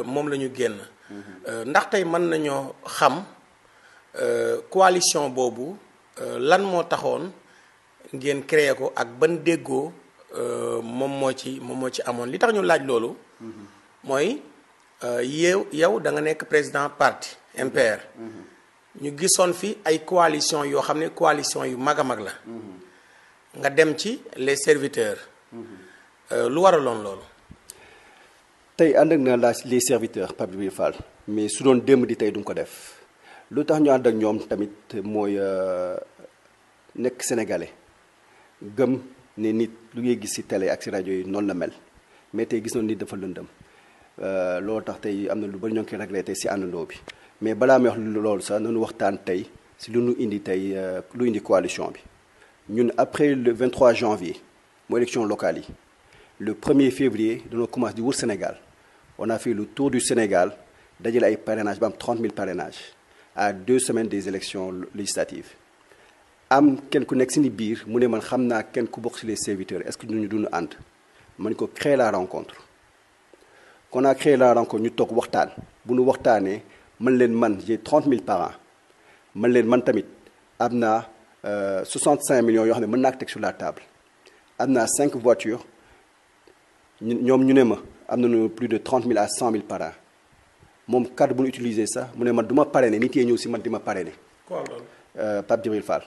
moom la ñu génn. ndax tey mën nañoo xam coalition boobu lan moo taxoon ngeen créé ko ak ban déggoo moom moo ci amoon li tax ñu laaj loolu. mooy yow da nga nekk président parti MPR. ñu gisoon fi ay coalition yoo xam ne coalition yu mag a mag la. nga dem ci les serviteurs. lu waraloon loolu. tey ànd ak na les serviteurs Pape Djibril Fall mais su doon démb di tey du ko def lu tax ñu ànd ak ñoom tamit mooy nekk sénégalais gëm ne nit lu ngay gis ci télé ak ci rajo yi noonu la mel mais tey gis noonu nit dafa lëndëm loolu tax tey am na lu bari ñoo ngi koy réglé tey ci àndandoo bi mais balaa may wax loolu sax nañu waxtaan tey ci lu nu indi tey lu indi coalition bi ñun après le 23 janvier mu élection locale yi le 1er février dañoo commencé di wër Sénégal on a fait le tour du Sénégal dajale ay parrainage ba am 30 000 parrainages à 2 semaines des élections législatives am kenn ku nekk si ni biir mu ne man xam naa kenn ku bokk si les serviteurs est-ce que ñu dund ànd man ko créer la rencontre qu'on a créé la rencontre ñu toog waxtaan bu nu waxtaanee man j'ai 30 000 parrains man tamit am naa 65 millions yoo xam ne mën naa ko teg sur la table am naa 5 voitures ñoom ñu ne ma am nañu plus de 30 000 à 100 000 parrains moom cadre bu ñu utilisé sax mu ne man du ma parrainer nit yee ñëw si man di ma parrainer. quoi loolu. Pape Djibril Fall.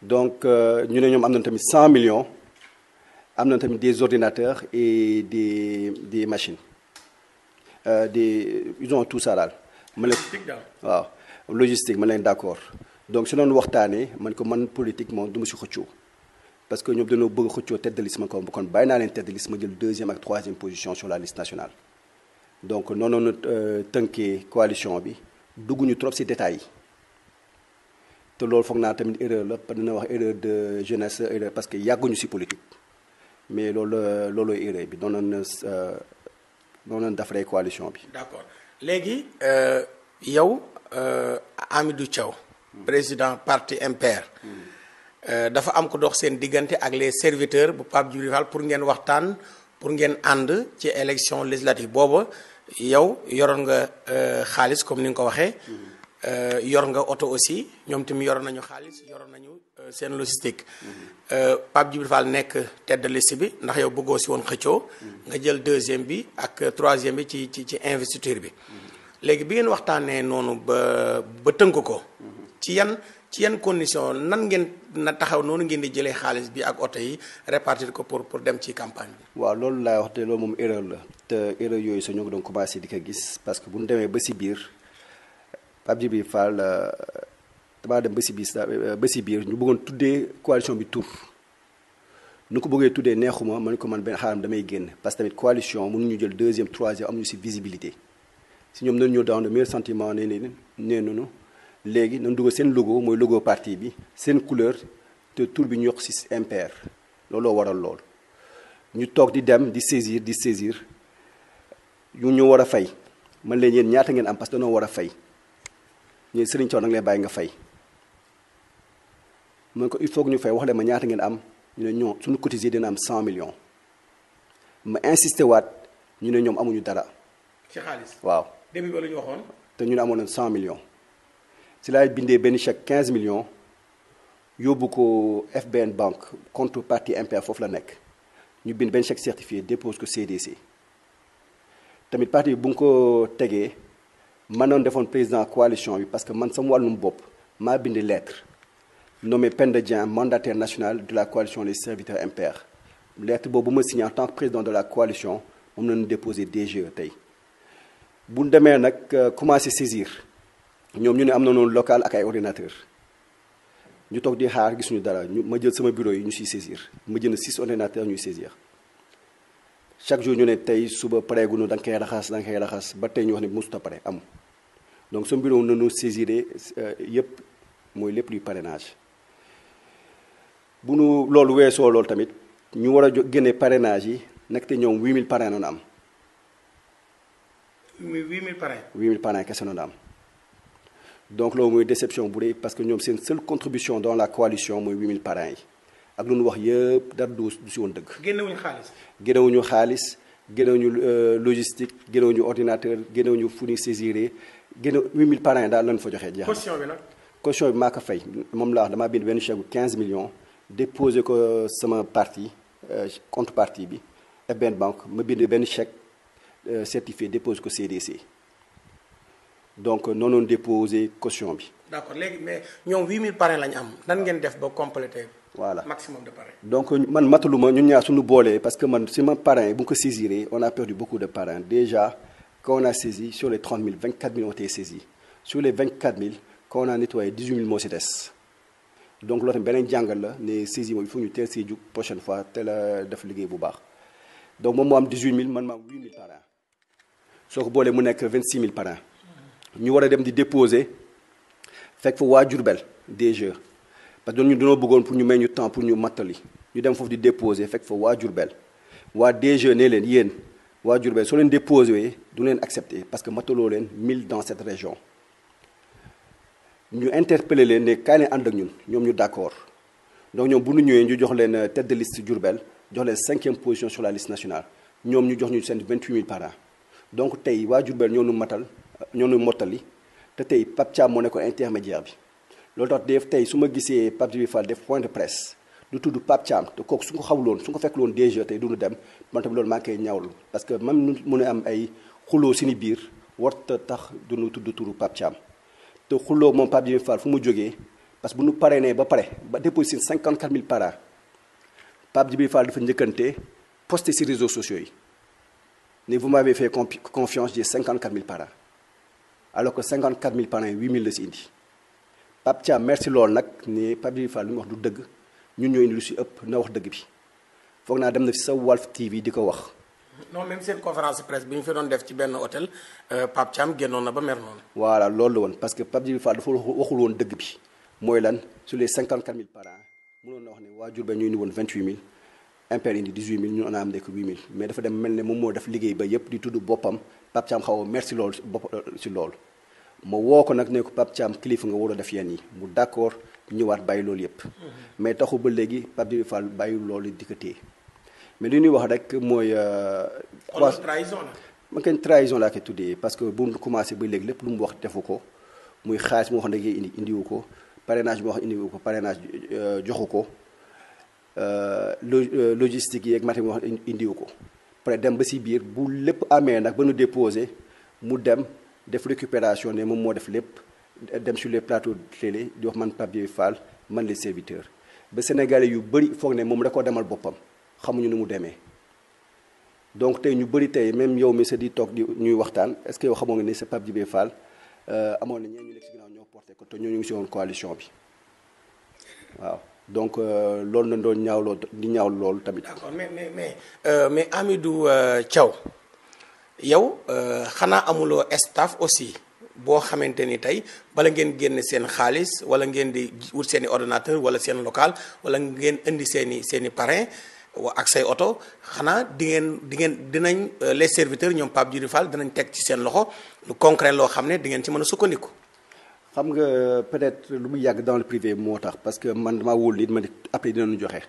donc ñu ne ñoom am nañu tamit 100 millions am nañu tamit des ordinateurs et des machines ils ont tout ça daal. ma leen waaw logistique ma leen d'accord donc su doon waxtaanee man ko man politique moom du ma si xëccoo. parce que ñoom dañoo bëgg xëccoo tête de liste ma kon bàyyi naa leen tête de liste ma jël 2e ak 3e position sur la liste nationale donc noonu la tënkee coalition bi dugguñu trop ci détails yi te loolu foog naa tamit erreur la dina wax erreur de jeunesse erreur parce que yàgguñu ci politique mais loolooy erreur bi noonu la defaree coalition bi. d'accord léegi yow Hamidou Thiaw président parti MPR. dafa am ko dox seen diggante ak les serviteurs bu Pape Djibril Fall pour ngeen waxtaan pour ngeen ànd ci élection législative booba yow yoroon nga xaalis comme ni nga ko waxee. yor nga oto aussi ñoom tamit yoroon nañu xaalis yoroon nañu seen logistique. Pape Djibril Fall nekk tête de liste bi ndax yow bëggoo si woon xëccoo. nga jël 2e bi ak 3e bi ci investiture bi. léegi bi ngeen waxtaanee noonu ba tënk ko. ci yan condition nan ngeen na taxaw noonu ngeen di jëlee xaalis bi ak oto yi répartir ko pour dem ci campagne bi. waaw loolu laay wax te loolu moom erreur la te erreur yooyu sax ñoo ngi doon commencé di ko gis parce que bu ñu demee ba si biir Pape Djibril Fall damaa dem ba si biir ñu bëggoon tuddee coalition bi tur nu ko bëggee tuddee neexuma man ko man benn xaaram damay génn parce que tamit coalition mënuñu jël 2e 3e amuñu si visibilité si ñoom nañu ñëw dans le meilleur sentiment nee nañu léegi nañ dugal seen logo mooy logo parti bi seen couleur te tur bi ñu yokk ci MPR looloo waral lool ñu toog di dem di saisir ñu war a fay man leen yéen ñaata ngeen am parce que dañoo war a fay ñeen Serigne Thiaw da nga lay bàyyi nga fay man ko il faut que ñu fay wax leen ma ñaata ngeen am ñu ne ñoo suñu cotisé dina am 100 millions ma insisté waat ñu ne ñoom amuñu dara. ci xaalis waaw. début ba la ñu waxoon. te ñu ne amoon na 100 millions. si laay bindee benn chèque 15 millions yóbbu ko FBN banque compte parti MPR foofu la nekk ñu bind benn chèque certifié dépose ko CDC tamit parti bi bu nga ko tegee man noonu defoon président coalition bi parce que man sama wàllum bopp maa bind lettre nommé Penda Dieng mandataire national de la coalition des serviteurs MPR lettre boobu ma signé en tant que président de la coalition moom la ñu déposé DGE tey bu ñu demee nag commencé saisir. ñoom ñu ne am na noonu local ak ay ordinateur ñu toog di xaar gisuñu dara ma jël sama bureau yi ñu siy saisir ma jënd 6 ordinateurs ñuy saisir chaque jour ñu ne tey suba pareegunu da nga koy raxas ba tey ñu wax ne mosut a pare am donc sama bureau nañu saisir yëpp mooy lépp luy parrainage bu nu loolu weesoo loolu tamit ñu war a génne parrainage yi nag te ñoom 8000 parrains noonu am. 8000 parrains. 8000 parrains kese noonu am. donc loolu mooy déception bu rëy parce que ñoom seen seule contribution dans la coalition mooy 8000 parrains yi ak lu ñu wax yëpp dara du si woon dëgg. génnewuñu xaalis. génnewuñu xaalis génnewuñu logistique génnewuñu ordinateur génnewuñu fu ñuy saisiré génne 8000 parrains daal lañ fa joxe. jeex na caution bi nag. caution bi maa ko fay moom laa wax damaa bind benn chèque bu 15 millions déposé ko sama parti compte parti bi FBN banque ma bind benn chèque certifié déposé ko CDC donc noonu déposé caution bi. d'accord léegi mais ñoom 8000 parrains la ñu am nan ngeen def ba compléter. voilà maximum de parrains. donc man mataluma ñun ñaar suñu boolee parce que man si ma parrain bu ñu ko saisiré on a perdu beaucoup de parrains déjà quand on a saisi sur les 30 000 24 000 ont été saisis sur les 24 000 quand on a nettoyé 18 000 moo si des donc loolu tamit beneen jàngal la ne saisi moom il faut ñu teel si jug prochaine fois teel a def liggéey bu baax donc moom moo am 18 000 man ma am 8 000 parrains soo ko boolee mu nekk 26 000 parrains ñu war a dem di déposer fekk fa waa Diourbel DG parce que ñun dañoo bëggoon pour ñu may ñu temps pour ñu mattali ñu dem foofu di déposer fekk fa waa Diourbel waa DG ne leen yéen waa Diourbel soo leen déposé du leen accepté parce que mataloo leen 1000 dans cette région ñu interpellé leen ne kaay leen ànd ak ñun ñoom ñu d'accord donc ñoom bu ñu ñëwee ñu jox leen tête de liste Diourbel jox leen 5e position sur la liste nationale ñoom ñu jox ñu seen 28 000 parrains donc tey waa Diourbel ñoo ñu mottali te tey Pape Thiam moo nekkoon intermédiaire bi loolu tax def tey su ma gisee Pape Djibril Fall def point de presse du tudd Pape Thiam te kooku su ko xawuloon su ko fekkloon DG tey duñu dem man tamit loolu maa ngi koy ñaawlu parce que même nu mun a am ay xuloo suñu biir warta tax duñu tudd turu Pape Thiam te xuloo moom Pape Djibril Fall fu mu jógee parce que bu ñu parrainé ba pare ba déposé 54 000 parrains Pape Djibril Fall dafa njëkkante posté ci réseaux sociaux yi ne vous m'avez fait confiance j'ai 54 000 parrains alors que 54 000 parrains 8 000 la si indi Pape Thiam merci loolu nag ne Pape Djibril Fall lu mu wax du dëgg ñun ñoo indi lu si ëpp na wax dëgg bi foog naa dem na fi sa Walf TV di ko wax. non même seen conférence de presse bi ñu fi doon def ci benn hôtel Pape Thiam génnoon na ba mer noonu. voilà loolu la woon parce que Pape Djibril Fall dafa waxul woon dëgg bi mooy lan sur les 54 000 parrains mënoon na wax ne waa Diourbel ñu indi woon 28 000 Impair indi 18 000 ñun on a am nekk 8 000 mais dafa dem mel ne moom moo def liggéey ba yëpp di tudd boppam Pape Thiam xaw a merci loolu si loolu. ma woo ko nag ne ko Pape Thiam kilifa nga war a def yenn yi mu d'accord ñëwaat bàyyi loolu yëpp. mais taxu ba léegi Pape Djibril Fall bàyyi loolu di ko téye mais li ñuy wax rek mooy. trahison la. man kenn trahison laa koy tuddee parce que bu mu commencé ba léegi lépp lu mu wax defu ko muy xaalis moo xam ne indiwu ko parrainage moo xam indiwu ko parrainage joxu ko logistique yeeg matériel moo xam indiwu ko. après dem ba si biir bu lépp amee nag ba nu déposé mu dem. def récupération ne moom moo def lépp dem sur les plateaux de télé di wax man Pape Djibril Fall man les serviteurs ba sénégalais yu bëri foog ne moom da ko demal boppam xamuñu ni mu demee donc tey ñu bëri tey même yow mi sa di toog di ñuy waxtaan est-ce que yow xamoo nga ni sa Pape Djibril Fall amoon na ñeen ñu nekk si ginnaaw ñoo porté ko te ñoo ñu ngi si woon coalition bi waaw donc loolu na doon ñaawloo di ñaawlu loolu tamit. d'accord mais Hamidou Thiaw yow xanaa amuloo staff aussi boo xamante ni tey bala ngeen génne seen xaalis wala ngeen di wut seen i ordinateur wala seen local wala ngeen indi seen i parrain ak say oto xanaa dinañ les serviteurs ñoom Pape Djibril Fall dinañ teg ci seen loxo lu concret loo xam ne di ngeen ci mën a sukkandiku. xam nga peut-être lu mu yàgg dans le privé moo tax parce que man damaa wóolu nit ma ne après dinañu joxe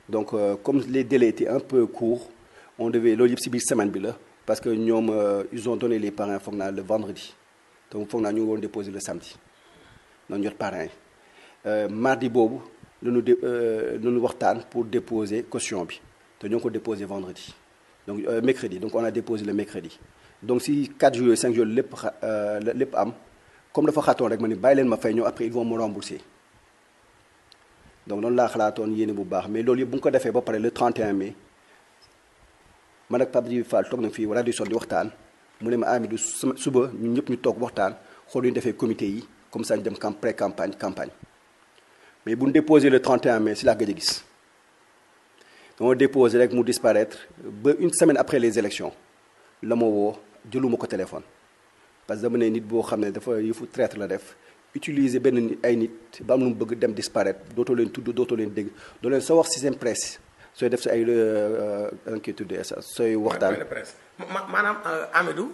donc comme les délais étaient un peu courts on devait loolu yëpp si biir semaine bi la. parce que ñoom ils ont donné les parrains foog naa le vendredi donc foog naa ñu ngi woon déposer le samedi noonu jot parrain yi mardi boobu lañu waxtaan pour déposer caution bi te ñoo ngi ko déposer vendredi donc mercredi donc on a déposé le mercredi donc si 4 jours 5 jours lépp am comme dafa xaatoon rek ma ni bàyyi leen ma fay ñëw après ils vont me rembourser donc noonu laa xalaatoon yéene bu baax mais loolu yëpp bu ñu ko defee ba pare le 31 mai. man ak Pape Djibril Fall toog na fii wala di son di waxtaan mu ne ma Hamidou suba ñun ñëpp ñu toog waxtaan xool ñu defee comité yi comme ça ñu dem pré campagne mais bu ñu déposé le 31 mai si laa gëj a gis dama déposé rek mu disparaître ba une semaine après les élections la ma woo jëluma ko téléphone parce que dama ne nit boo xam ne dafa yëfu traître la def utiliser benn ay nit ba am lu mu bëgg dem disparaître dootoo leen tudd dootoo leen dégg doo leen soo wax si seen presse. sooy def sa ay kii tuddee sa sooy waxtaan. maanaam Hamidou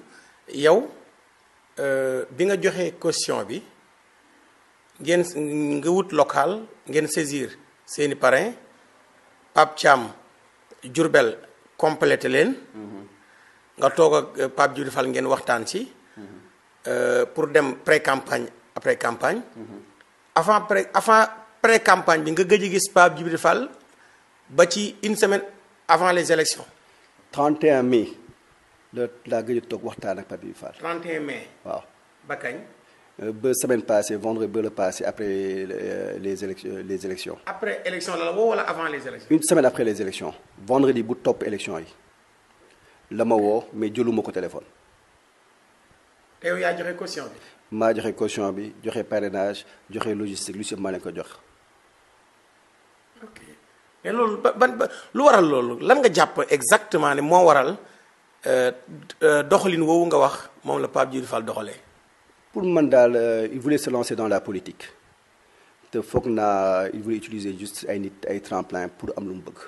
yow bi nga joxee caution bi ngeen nga wut local ngeen saisir seeni parrain Pape Thiam Diourbel complété leen. nga toog ak Pape Djibril Fall ngeen waxtaan ci. pour dem pré-campagne après campagne. avant pré-campagne bi nga gëj a gis Pape Djibril Fall ba ci une semaine avant les élections. 31 mai laa gëj a toog waxtaan ak Pape Djibril Fall. 31 mai. waaw ba kañ. ba semaine passée vendredi ba le passé après les élections. après élection la woo wala avant les élections. une semaine après les élections vendredi bu topp élection yi la ma woo mais jëluma ko téléphone. te yow yaa joxe caution bi. maa joxe caution bi joxe parrainage joxe logistique lu si maa leen ko jox. ok mais loolu ba lu waral loolu lan nga jàpp exactement ne moo waral doxalin woowu nga wax moom la Pape Djibril Fall doxalee. pour man daal il voulait se lancer dans la politique te foog naa il voulait utiliser juste ay nit ay tremplin pour am lu mu bëgg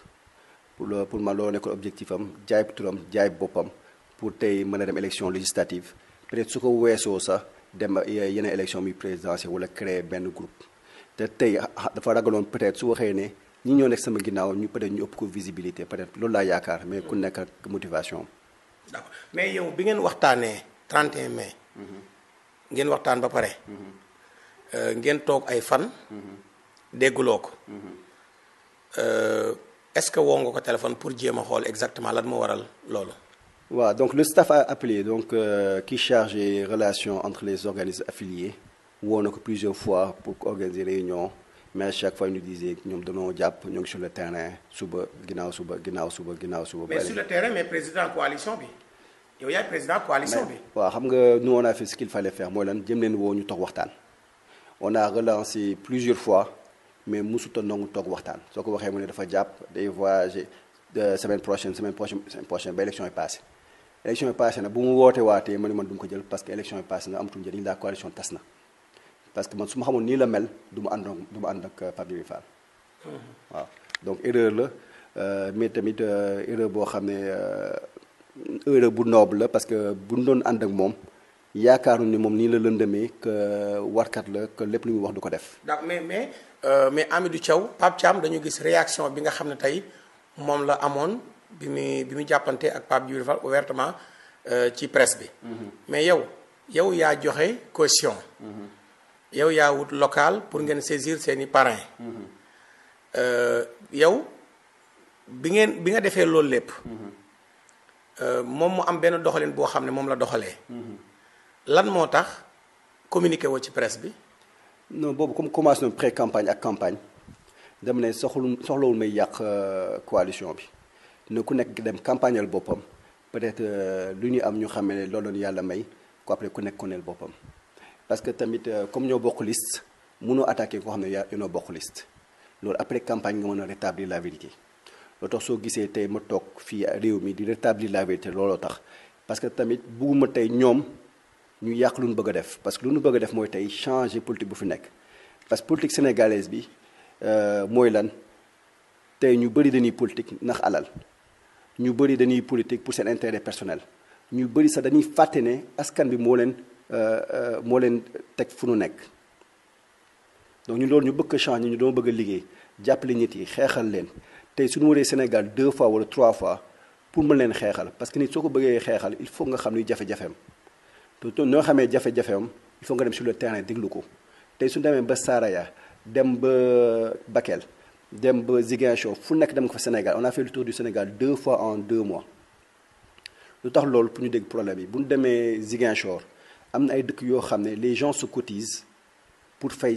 pour man loolu nekkoon objectif am jaay turam jaay boppam pour tey mën a dem élection législative peut-être su ko weesoo sax dem yeneen élection muy présidentielle wala créer benn groupe te tey dafa ragaloon peut-être su waxee ne ñi ñoo nekk sama ginnaaw ñu peut-être ñu ëpp ko visibilité peut-être loolu laa yaakaar mais ku nekk ak motivation. d'accord mais yow bi ngeen waxtaanee 31 mai. ngeen waxtaan ba pare. ngeen toog ay fan. dégguloo ko. est-ce que woo nga ko téléphone pour jéem a xool exactement lan moo waral loolu. waaw donc le staff a appelé donc qui chargé relations entre les organismes affiliés woo na ko plusieurs fois pour organiser réunion mais à chaque fois ñu disait ñoom dañoo jàpp ñoo ngi sur le terrain suba ginnaaw suba. mais sur le terrain mais président coalition bi. yow yaay président coalition bi. waaw xam nga nous on a fait ce qu'il fallait faire mooy lan jëm leen woo ñu toog waxtaan. on a relancé plusieurs fois mais musuta nangu toog waxtaan soo ko waxee mu ne dafa jàpp day voyager semaine prochaine ba élection yi passé élection yi passé na bu mu woote waatee ma ne man du ma ko jël parce que élection yi passé na amatul njëriñ la coalition tas na parce que man su ma xamoon nii la mel du ma ànd ak Pape Djibril Fall. waaw donc erreur la mais tamit erreur boo xam ne. heure bu noble la parce que bu ñu doon ànd ak moom yaakaaruñu ne moom nii la lëndëmee que warkat la que lépp lu muy wax du ko def. d'accord mais Hamidou Thiaw Pape Thiam dañu gis réaction bi nga xam ne tey moom la amoon bi mu jàppante ak Pape Djibril Fall ouvertement ci presse bi. mais yow yaa joxe caution. yow yaa wut local pour ngeen saisir seeni parrain. yow bi nga defee loolu lépp. moom mu am benn doxalin boo xam ne moom la doxalee. lan moo tax communiqué woo ci presse bi. non boobu comme commencé na pré-campagne ak campagne dem ne soxlawul may yàq coalition bi ne ku nekk dem campagnal boppam peut-être lu ñu am ñu xam ne loolu doon yàlla may ko après ku nekk koneel boppam. parce que tamit comme ñoo bokk liste mënoo attaqué koo xam ne ñoo bokk liste loolu après campagne nga mën a rétablir la vérité. loo tax soo gisee tey ma toog fii réew mi di rétablir la vérité looloo tax parce que tamit bugguma tey ñoom ñu yàq lu ñu bëgg a def parce que lu ñu bëgg a def mooy tey changer politique bu fi nekk parce que politique sénégalaise bi mooy lan tey ñu bëri dañuy politique ndax alal ñu bëri dañuy politique pour seen intérêt personnel ñu bëri sax dañuy fàtte ne askan bi moo leen teg fu nu nekk donc ñu loolu ñu bëgg a changer ñu doon bëgg a liggéey jàppale nit yi xeexal leen. tey suñu waree Sénégal 2 fois wala 3 fois pour mën leen xeexal parce que nit soo ko bëggee xeexal il faut nga xam luy jafe-jafeem te noo xamee jafe-jafeem il faut nga dem sur le terrain déglu ko tey suñu demee ba Saraya dem ba Bakel dem ba Ziguinchor fu nekk dem ko fa Sénégal on a fait le tour du Sénégal 2 fois en 2 mois lu tax loolu pour ñu dégg problème yi bu ñu demee Ziguinchor am na ay dëkk yoo xam ne les gens se cotisent pour fay.